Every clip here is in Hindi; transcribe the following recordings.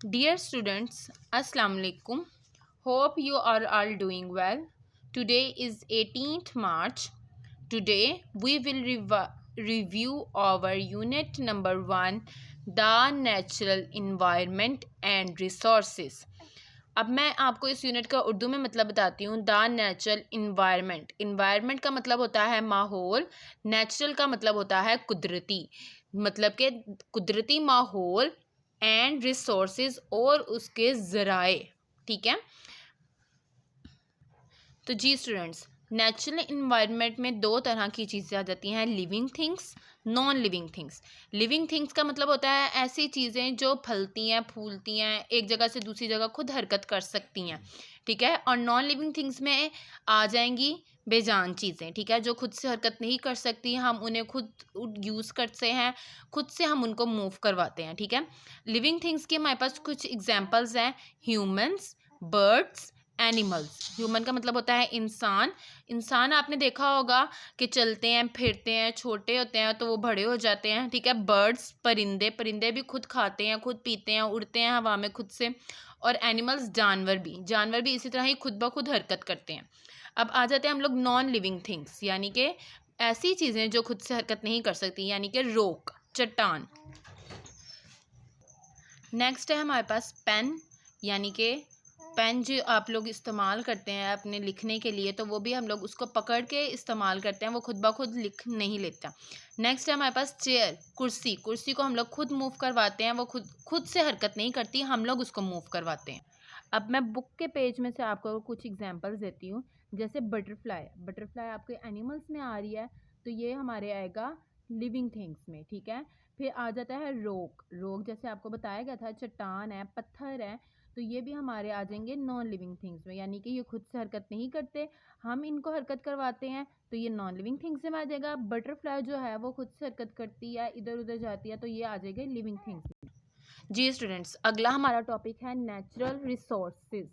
Dear students, Assalamu alaikum. Hope you are all doing well. Today is 18th March. Today we will review our unit number 1, the natural environment and resources. अब मैं आपको इस यूनिट का उर्दू में मतलब बताती हूँ। द नेचुरल इन्वायरमेंट, इन्वायरमेंट का मतलब होता है माहौल, नेचुरल का मतलब होता है कुदरती, मतलब के कुदरती माहौल, एंड रिसोर्सेज और उसके ज़राए। ठीक है, तो जी स्टूडेंट्स, नेचुरल इन्वायरमेंट में दो तरह की चीज़ें आ जाती हैं, living things, non living things. Living things का मतलब होता है ऐसी चीज़ें जो फलती हैं, फूलती हैं, एक जगह से दूसरी जगह खुद हरकत कर सकती हैं। ठीक है, और नॉन लिविंग थिंग्स में आ जाएंगी बेजान चीज़ें। ठीक है, जो खुद से हरकत नहीं कर सकती, हम उन्हें खुद यूज़ करते हैं, खुद से हम उनको मूव करवाते हैं। ठीक है, लिविंग थिंग्स के हमारे पास कुछ एग्जाम्पल्स हैं, ह्यूमन्स, बर्ड्स, एनिमल्स। ह्यूमन का मतलब होता है इंसान। इंसान आपने देखा होगा कि चलते हैं, फिरते हैं, छोटे होते हैं तो वो बड़े हो जाते हैं। ठीक है, बर्ड्स, परिंदे, परिंदे भी खुद खाते हैं, खुद पीते हैं, उड़ते हैं हवा में खुद से। और एनिमल्स, जानवर भी इसी तरह ही खुद ब खुद हरकत करते हैं। अब आ जाते हैं हम लोग नॉन लिविंग थिंग्स, यानी कि ऐसी चीज़ें जो खुद से हरकत नहीं कर सकती, यानी कि रॉक, चट्टान। नेक्स्ट है हमारे पास पेन, यानी कि पेन जो आप लोग इस्तेमाल करते हैं अपने लिखने के लिए, तो वो भी हम लोग उसको पकड़ के इस्तेमाल करते हैं, वो खुद ब खुद लिख नहीं लेता। नेक्स्ट है हमारे पास चेयर, कुर्सी। कुर्सी को हम लोग खुद मूव करवाते हैं, वो खुद से हरकत नहीं करती, हम लोग उसको मूव करवाते हैं। अब मैं बुक के पेज में से आपको कुछ एग्जांपल्स देती हूँ। जैसे बटरफ्लाई, बटरफ्लाई आपके एनिमल्स में आ रही है, तो ये हमारे आएगा लिविंग थिंग्स में। ठीक है, फिर आ जाता है रॉक। रॉक जैसे आपको बताया गया था, चट्टान है, पत्थर है, तो ये भी हमारे आ जाएंगे नॉन लिविंग थिंग्स में, यानी कि ये खुद से हरकत नहीं करते, हम इनको हरकत करवाते हैं, तो ये नॉन लिविंग थिंग्स में आ जाएगा। बटरफ्लाई जो है वो खुद से हरकत करती है, इधर उधर जाती है, तो ये आ जाएगा लिविंग थिंग्स में। जी स्टूडेंट्स, अगला हमारा टॉपिक है नेचुरल रिसोर्सेज।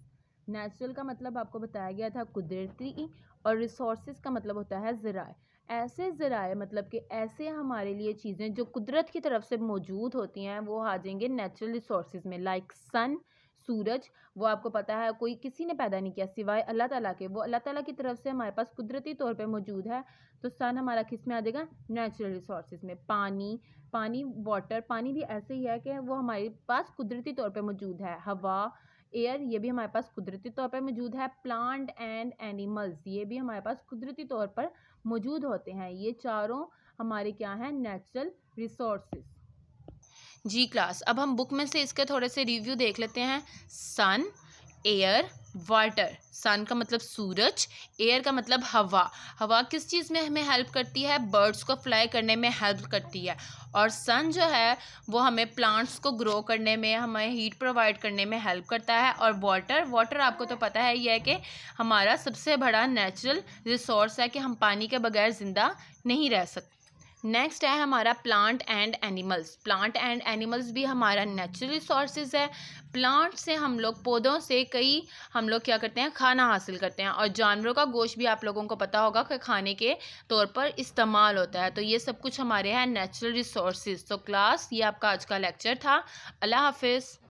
नेचुरल का मतलब आपको बताया गया था कुदरती, और रिसोर्सेज का मतलब होता है ज़राए। ऐसे ज़राए मतलब कि ऐसे हमारे लिए चीज़ें जो कुदरत की तरफ से मौजूद होती हैं, वो आ जाएंगे नेचुरल रिसोर्सेज में। लाइक सन, सूरज, वो आपको पता है कोई किसी ने पैदा नहीं किया सिवाय अल्लाह ताला के, वो अल्लाह ताला की तरफ से हमारे पास कुदरती तौर पे मौजूद है, तो सन हमारा किस में आ जाएगा, नेचुरल रिसोर्सेज में। पानी, पानी वाटर, पानी भी ऐसे ही है कि वो हमारे पास कुदरती तौर पे मौजूद है। हवा, एयर, ये भी हमारे पास कुदरती तौर पर मौजूद है। प्लांट एंड एनिमल्स, ये भी हमारे पास कुदरती तौर पर मौजूद होते हैं। ये चारों हमारे क्या हैं, नेचुरल रिसोर्सेज। जी क्लास, अब हम बुक में से इसके थोड़े से रिव्यू देख लेते हैं। सन, एयर, वाटर। सन का मतलब सूरज, एयर का मतलब हवा। हवा किस चीज़ में हमें हेल्प करती है, बर्ड्स को फ्लाई करने में हेल्प करती है। और सन जो है वो हमें प्लांट्स को ग्रो करने में, हमें हीट प्रोवाइड करने में हेल्प करता है। और वाटर, वाटर आपको तो पता है ही है कि हमारा सबसे बड़ा नेचुरल रिसोर्स है, कि हम पानी के बगैर ज़िंदा नहीं रह सकते। नेक्स्ट है हमारा plant and animals. Plant and animals भी हमारा नेचुरल रिसोर्सेज है। प्लांट से हम लोग, पौधों से कई हम लोग क्या करते हैं, खाना हासिल करते हैं। और जानवरों का गोश्त भी आप लोगों को पता होगा कि खाने के तौर पर इस्तेमाल होता है। तो ये सब कुछ हमारे हैं नेचुरल रिसोर्सेज। तो क्लास, ये आपका आज का लेक्चर था। अल्लाह हाफिज़।